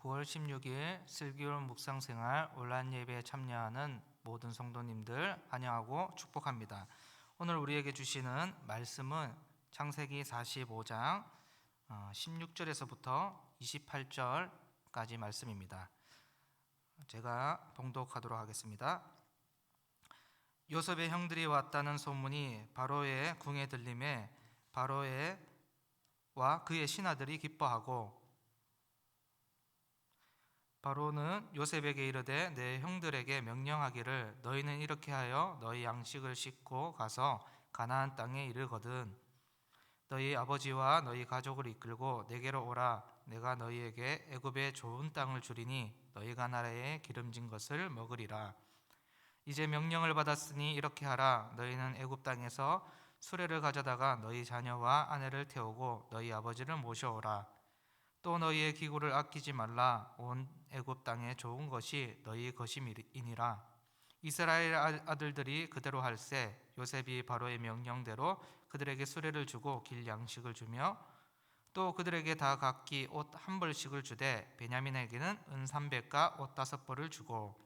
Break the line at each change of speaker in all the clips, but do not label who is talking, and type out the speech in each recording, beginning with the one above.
9월 16일 슬기로운 묵상생활 온라인 예배에 참여하는 모든 성도님들 환영하고 축복합니다. 오늘 우리에게 주시는 말씀은 창세기 45장 16절에서부터 28절까지 말씀입니다. 제가 봉독하도록 하겠습니다. 요셉의 형들이 왔다는 소문이 바로의 궁에 들림에 바로와 그의 신하들이 기뻐하고 바로는 요셉에게 이르되 내 형들에게 명령하기를 너희는 이렇게 하여 너희 양식을 싣고 가서 가나안 땅에 이르거든 너희 아버지와 너희 가족을 이끌고 내게로 오라. 내가 너희에게 애굽의 좋은 땅을 주리니 너희가 나라에 기름진 것을 먹으리라. 이제 명령을 받았으니 이렇게 하라. 너희는 애굽 땅에서 수레를 가져다가 너희 자녀와 아내를 태우고 너희 아버지를 모셔오라. 또 너희의 기구를 아끼지 말라. 온 애굽 땅에 좋은 것이 너희 것임이니라. 이스라엘 아들들이 그대로 할세. 요셉이 바로의 명령대로 그들에게 수레를 주고 길 양식을 주며 또 그들에게 다 각기 옷 한 벌씩을 주되 베냐민에게는 은 300과 옷 5벌을 주고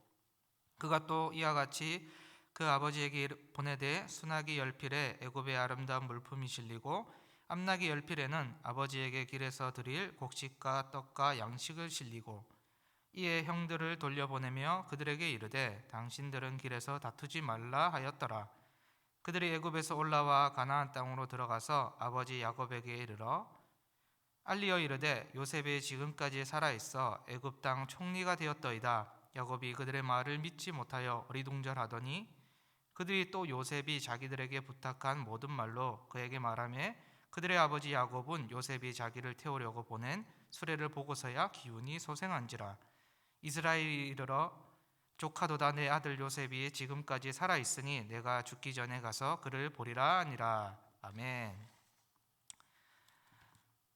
그가 또 이와 같이 그 아버지에게 보내되 수나기 10필에 애굽의 아름다운 물품이 실리고 암나기 10필에는 아버지에게 길에서 드릴 곡식과 떡과 양식을 실리고 이에 형들을 돌려보내며 그들에게 이르되 당신들은 길에서 다투지 말라 하였더라. 그들이 애굽에서 올라와 가나안 땅으로 들어가서 아버지 야곱에게 이르러 알리어 이르되 요셉이 지금까지 살아있어 애굽 땅 총리가 되었더이다. 야곱이 그들의 말을 믿지 못하여 어리둥절하더니 그들이 또 요셉이 자기들에게 부탁한 모든 말로 그에게 말하며 그들의 아버지 야곱은 요셉이 자기를 태우려고 보낸 수레를 보고서야 기운이 소생한지라. 이스라엘이 이르러 조카도다. 내 아들 요셉이 지금까지 살아있으니 내가 죽기 전에 가서 그를 보리라 하니라. 아멘.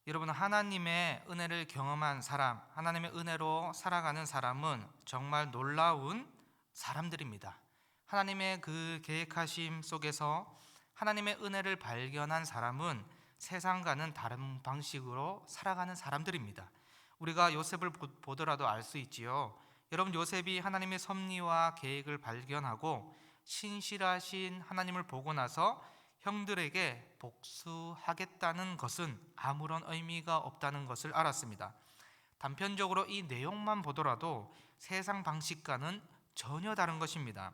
여러분, 하나님의 은혜를 경험한 사람, 하나님의 은혜로 살아가는 사람은 정말 놀라운 사람들입니다. 하나님의 그 계획하심 속에서 하나님의 은혜를 발견한 사람은 세상과는 다른 방식으로 살아가는 사람들입니다. 우리가 요셉을 보더라도 알 수 있지요. 여러분, 요셉이 하나님의 섭리와 계획을 발견하고 신실하신 하나님을 보고 나서 형들에게 복수하겠다는 것은 아무런 의미가 없다는 것을 알았습니다. 단편적으로 이 내용만 보더라도 세상 방식과는 전혀 다른 것입니다.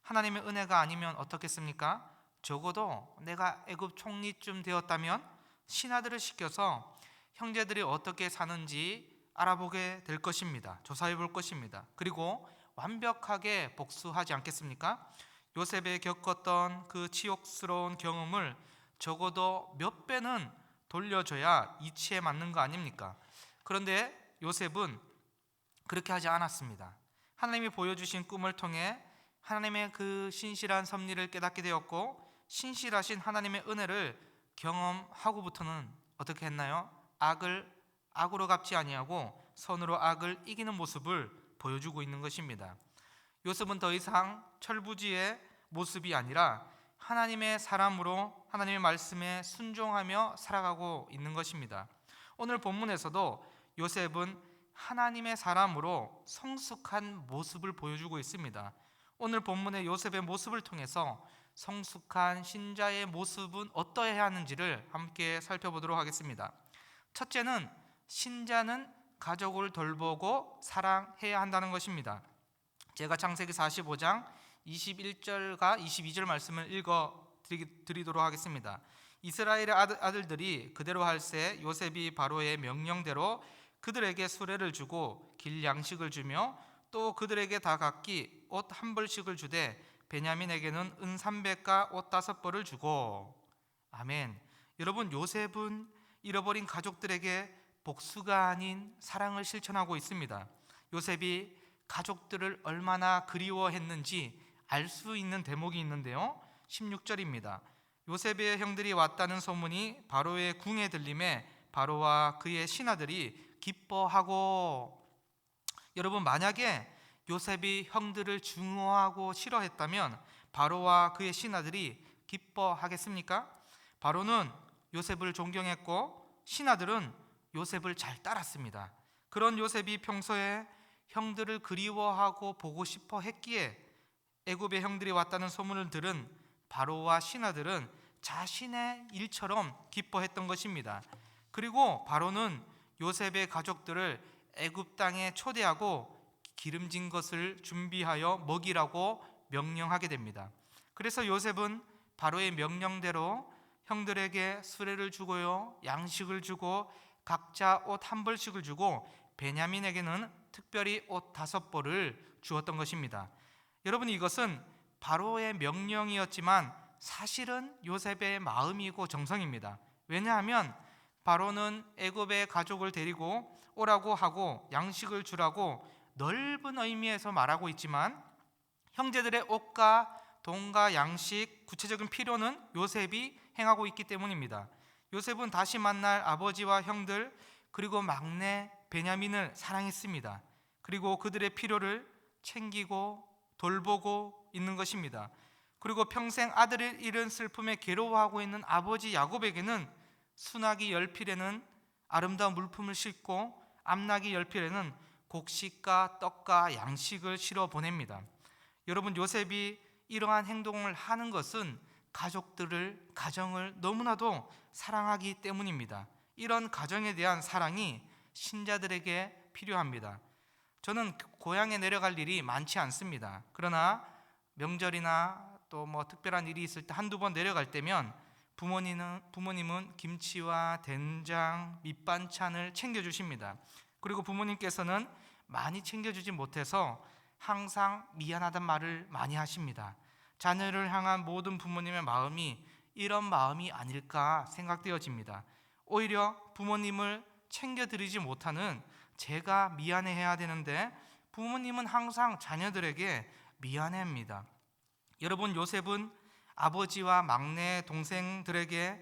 하나님의 은혜가 아니면 어떻겠습니까? 적어도 내가 애굽 총리쯤 되었다면 신하들을 시켜서 형제들이 어떻게 사는지 알아보게 될 것입니다. 조사해 볼 것입니다. 그리고 완벽하게 복수하지 않겠습니까? 요셉이 겪었던 그 치욕스러운 경험을 적어도 몇 배는 돌려줘야 이치에 맞는 거 아닙니까? 그런데 요셉은 그렇게 하지 않았습니다. 하나님이 보여주신 꿈을 통해 하나님의 그 신실한 섭리를 깨닫게 되었고 신실하신 하나님의 은혜를 경험하고부터는 어떻게 했나요? 악으로 갚지 아니하고 선으로 악을 이기는 모습을 보여주고 있는 것입니다. 요셉은 더 이상 철부지의 모습이 아니라 하나님의 사람으로 하나님의 말씀에 순종하며 살아가고 있는 것입니다. 오늘 본문에서도 요셉은 하나님의 사람으로 성숙한 모습을 보여주고 있습니다. 오늘 본문의 요셉의 모습을 통해서 성숙한 신자의 모습은 어떠해야 하는지를 함께 살펴보도록 하겠습니다. 첫째는 신자는 가족을 돌보고 사랑해야 한다는 것입니다. 제가 창세기 45장 21절과 22절 말씀을 읽어 드리도록 하겠습니다. 이스라엘의 아들들이 그대로 할세. 요셉이 바로의 명령대로 그들에게 수레를 주고 길 양식을 주며 또 그들에게 다 각기 옷 한 벌씩을 주되 베냐민에게는 은 300과 옷 5벌을 주고. 아멘. 여러분, 요셉은 잃어버린 가족들에게 복수가 아닌 사랑을 실천하고 있습니다. 요셉이 가족들을 얼마나 그리워했는지 알 수 있는 대목이 있는데요. 16절입니다. 요셉의 형들이 왔다는 소문이 바로의 궁에 들림에 바로와 그의 신하들이 기뻐하고. 여러분, 만약에 요셉이 형들을 증오하고 싫어했다면 바로와 그의 신하들이 기뻐하겠습니까? 바로는 요셉을 존경했고 신하들은 요셉을 잘 따랐습니다. 그런 요셉이 평소에 형들을 그리워하고 보고 싶어 했기에 애굽의 형들이 왔다는 소문을 들은 바로와 신하들은 자신의 일처럼 기뻐했던 것입니다. 그리고 바로는 요셉의 가족들을 애굽 땅에 초대하고 기름진 것을 준비하여 먹이라고 명령하게 됩니다. 그래서 요셉은 바로의 명령대로 형들에게 수레를 주고요, 양식을 주고 각자 옷 한 벌씩을 주고 베냐민에게는 특별히 옷 5벌을 주었던 것입니다. 여러분, 이것은 바로의 명령이었지만 사실은 요셉의 마음이고 정성입니다. 왜냐하면 바로는 애굽의 가족을 데리고 오라고 하고 양식을 주라고 넓은 의미에서 말하고 있지만 형제들의 옷과 돈과 양식, 구체적인 필요는 요셉이 행하고 있기 때문입니다. 요셉은 다시 만날 아버지와 형들 그리고 막내 베냐민을 사랑했습니다. 그리고 그들의 필요를 챙기고 돌보고 있는 것입니다. 그리고 평생 아들을 잃은 슬픔에 괴로워하고 있는 아버지 야곱에게는 수나기 열필에는 아름다운 물품을 싣고 암나기 열필에는 곡식과 떡과 양식을 실어 보냅니다. 여러분, 요셉이 이러한 행동을 하는 것은 가정을 너무나도 사랑하기 때문입니다. 이런 가정에 대한 사랑이 신자들에게 필요합니다. 저는 고향에 내려갈 일이 많지 않습니다. 그러나 명절이나 또 특별한 일이 있을 때 한두 번 내려갈 때면 부모님은 김치와 된장, 밑반찬을 챙겨주십니다. 그리고 부모님께서는 많이 챙겨주지 못해서 항상 미안하단 말을 많이 하십니다. 자녀를 향한 모든 부모님의 마음이 이런 마음이 아닐까 생각되어집니다. 오히려 부모님을 챙겨드리지 못하는 제가 미안해해야 되는데 부모님은 항상 자녀들에게 미안해합니다. 여러분, 요셉은 아버지와 막내 동생에게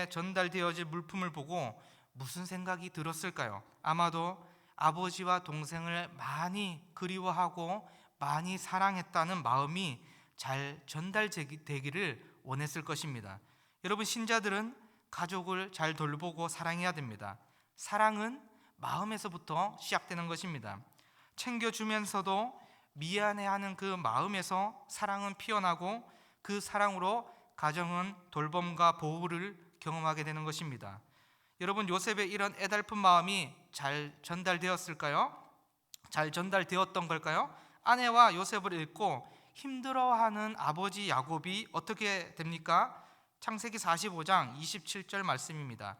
전달되어질 물품을 보고 무슨 생각이 들었을까요? 아마도 아버지와 동생을 많이 그리워하고 많이 사랑했다는 마음이 잘 전달되기를 원했을 것입니다. 여러분, 신자들은 가족을 잘 돌보고 사랑해야 됩니다. 사랑은 마음에서부터 시작되는 것입니다. 챙겨주면서도 미안해하는 그 마음에서 사랑은 피어나고 그 사랑으로 가정은 돌봄과 보호를 경험하게 되는 것입니다. 여러분, 요셉의 이런 애달픈 마음이 잘 전달되었을까요? 잘 전달되었던 걸까요? 아내와 요셉을 잃고 힘들어하는 아버지 야곱이 어떻게 됩니까? 창세기 45장 27절 말씀입니다.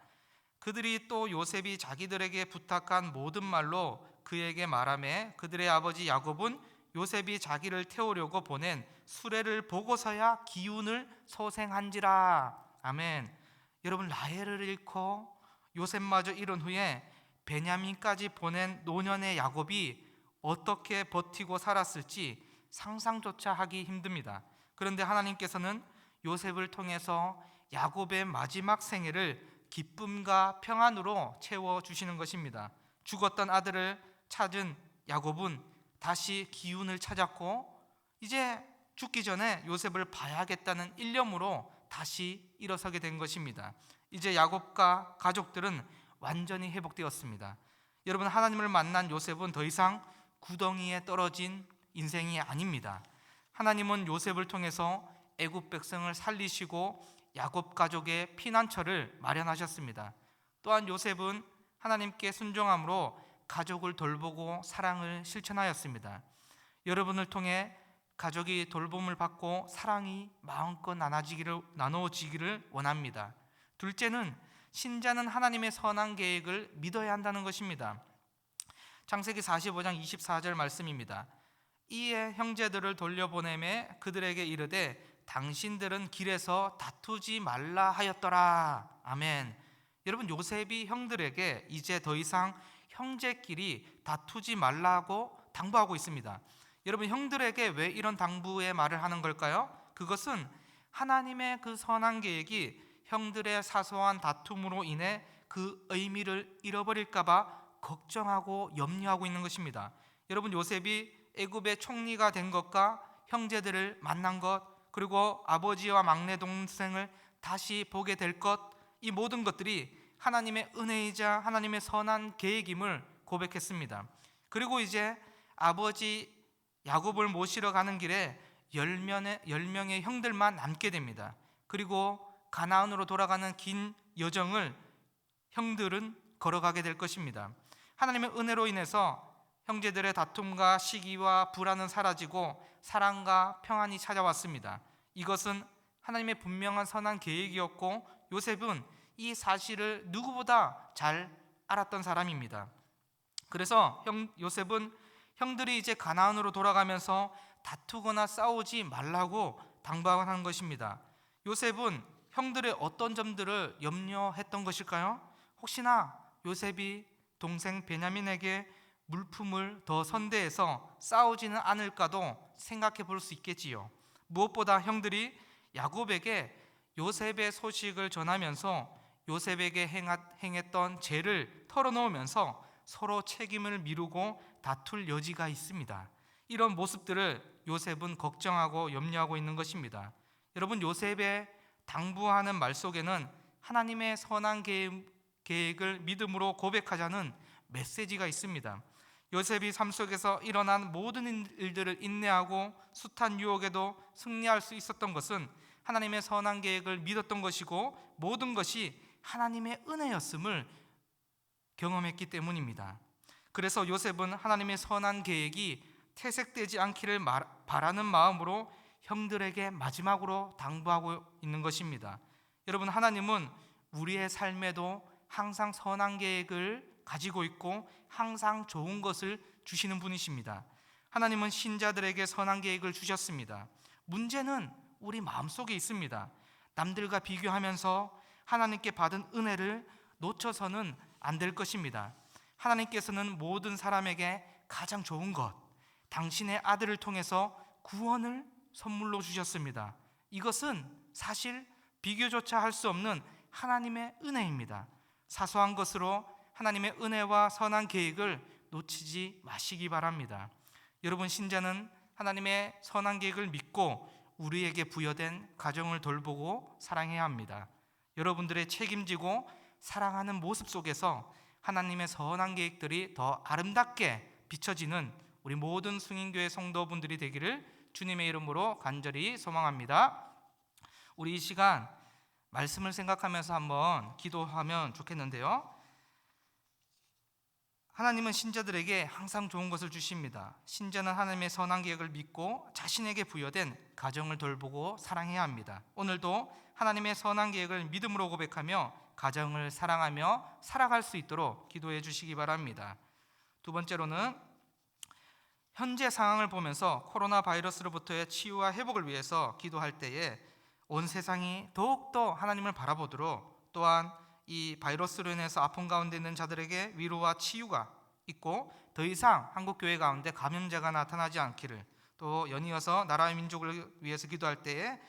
그들이 또 요셉이 자기들에게 부탁한 모든 말로 그에게 말하매 그들의 아버지 야곱은 요셉이 자기를 태우려고 보낸 수레를 보고서야 기운을 소생한지라. 아멘. 여러분, 라헬을 잃고 요셉마저 잃은 후에 베냐민까지 보낸 노년의 야곱이 어떻게 버티고 살았을지 상상조차 하기 힘듭니다. 그런데 하나님께서는 요셉을 통해서 야곱의 마지막 생애를 기쁨과 평안으로 채워주시는 것입니다. 죽었던 아들을 찾은 야곱은 다시 기운을 찾았고 이제 죽기 전에 요셉을 봐야겠다는 일념으로 다시 일어서게 된 것입니다. 이제 야곱과 가족들은 완전히 회복되었습니다. 여러분, 하나님을 만난 요셉은 더 이상 구덩이에 떨어진 인생이 아닙니다. 하나님은 요셉을 통해서 애굽 백성을 살리시고 야곱 가족의 피난처를 마련하셨습니다. 또한 요셉은 하나님께 순종함으로 가족을 돌보고 사랑을 실천하였습니다. 여러분을 통해 가족이 돌봄을 받고 사랑이 마음껏 나눠지기를 원합니다. 둘째는 신자는 하나님의 선한 계획을 믿어야 한다는 것입니다. 창세기 45장 24절 말씀입니다. 이에 형제들을 돌려보내매 그들에게 이르되 당신들은 길에서 다투지 말라 하였더라. 아멘. 여러분, 요셉이 형들에게 이제 더 이상 형제끼리 다투지 말라고 당부하고 있습니다. 여러분, 형들에게 왜 이런 당부의 말을 하는 걸까요? 그것은 하나님의 그 선한 계획이 형들의 사소한 다툼으로 인해 그 의미를 잃어버릴까 봐 걱정하고 염려하고 있는 것입니다. 여러분, 요셉이 애굽의 총리가 된 것과 형제들을 만난 것, 그리고 아버지와 막내 동생을 다시 보게 될 것, 이 모든 것들이 하나님의 은혜이자 하나님의 선한 계획임을 고백했습니다. 그리고 이제 아버지 야곱을 모시러 가는 길에 10명의 형들만 남게 됩니다. 그리고 가나안으로 돌아가는 긴 여정을 형들은 걸어가게 될 것입니다. 하나님의 은혜로 인해서 형제들의 다툼과 시기와 불안은 사라지고 사랑과 평안이 찾아왔습니다. 이것은 하나님의 분명한 선한 계획이었고 요셉은 이 사실을 누구보다 잘 알았던 사람입니다. 그래서 요셉은 형들이 이제 가나안으로 돌아가면서 다투거나 싸우지 말라고 당부하는 것입니다. 요셉은 형들의 어떤 점들을 염려했던 것일까요? 혹시나 요셉이 동생 베냐민에게 물품을 더 선대해서 싸우지는 않을까도 생각해 볼 수 있겠지요. 무엇보다 형들이 야곱에게 요셉의 소식을 전하면서 요셉에게 행했던 죄를 털어놓으면서 서로 책임을 미루고 다툴 여지가 있습니다. 이런 모습들을 요셉은 걱정하고 염려하고 있는 것입니다. 여러분, 요셉의 당부하는 말 속에는 하나님의 선한 계획을 믿음으로 고백하자는 메시지가 있습니다. 요셉이 삶 속에서 일어난 모든 일들을 인내하고 숱한 유혹에도 승리할 수 있었던 것은 하나님의 선한 계획을 믿었던 것이고 모든 것이 하나님의 은혜였음을 경험했기 때문입니다. 그래서 요셉은 하나님의 선한 계획이 퇴색되지 않기를 바라는 마음으로 형들에게 마지막으로 당부하고 있는 것입니다. 여러분, 하나님은 우리의 삶에도 항상 선한 계획을 가지고 있고 항상 좋은 것을 주시는 분이십니다. 하나님은 신자들에게 선한 계획을 주셨습니다. 문제는 우리 마음속에 있습니다. 남들과 비교하면서 하나님께 받은 은혜를 놓쳐서는 안 될 것입니다. 하나님께서는 모든 사람에게 가장 좋은 것, 당신의 아들을 통해서 구원을 선물로 주셨습니다. 이것은 사실 비교조차 할 수 없는 하나님의 은혜입니다. 사소한 것으로 하나님의 은혜와 선한 계획을 놓치지 마시기 바랍니다. 여러분, 신자는 하나님의 선한 계획을 믿고 우리에게 부여된 가정을 돌보고 사랑해야 합니다. 여러분들의 책임지고 사랑하는 모습 속에서 하나님의 선한 계획들이 더 아름답게 비춰지는 우리 모든 승인교회 성도분들이 되기를 주님의 이름으로 간절히 소망합니다. 우리 이 시간 말씀을 생각하면서 한번 기도하면 좋겠는데요. 하나님은 신자들에게 항상 좋은 것을 주십니다. 신자는 하나님의 선한 계획을 믿고 자신에게 부여된 가정을 돌보고 사랑해야 합니다. 오늘도 하나님의 선한 계획을 믿음으로 고백하며 가정을 사랑하며 살아갈 수 있도록 기도해 주시기 바랍니다. 두 번째로는 현재 상황을 보면서 코로나 바이러스로부터의 치유와 회복을 위해서 기도할 때에 온 세상이 더욱더 하나님을 바라보도록, 또한 이 바이러스로 인해서 아픔 가운데 있는 자들에게 위로와 치유가 있고 더 이상 한국교회 가운데 감염자가 나타나지 않기를, 또 연이어서 나라의 민족을 위해서 기도할 때에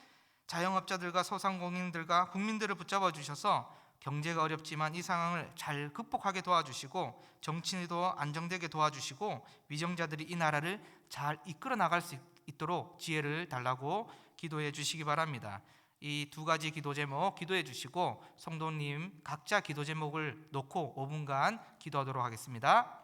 자영업자들과 소상공인들과 국민들을 붙잡아 주셔서 경제가 어렵지만 이 상황을 잘 극복하게 도와주시고 정치도 안정되게 도와주시고 위정자들이 이 나라를 잘 이끌어 나갈 수 있도록 지혜를 달라고 기도해 주시기 바랍니다. 이 두 가지 기도 제목 기도해 주시고 성도님 각자 기도 제목을 놓고 5분간 기도하도록 하겠습니다.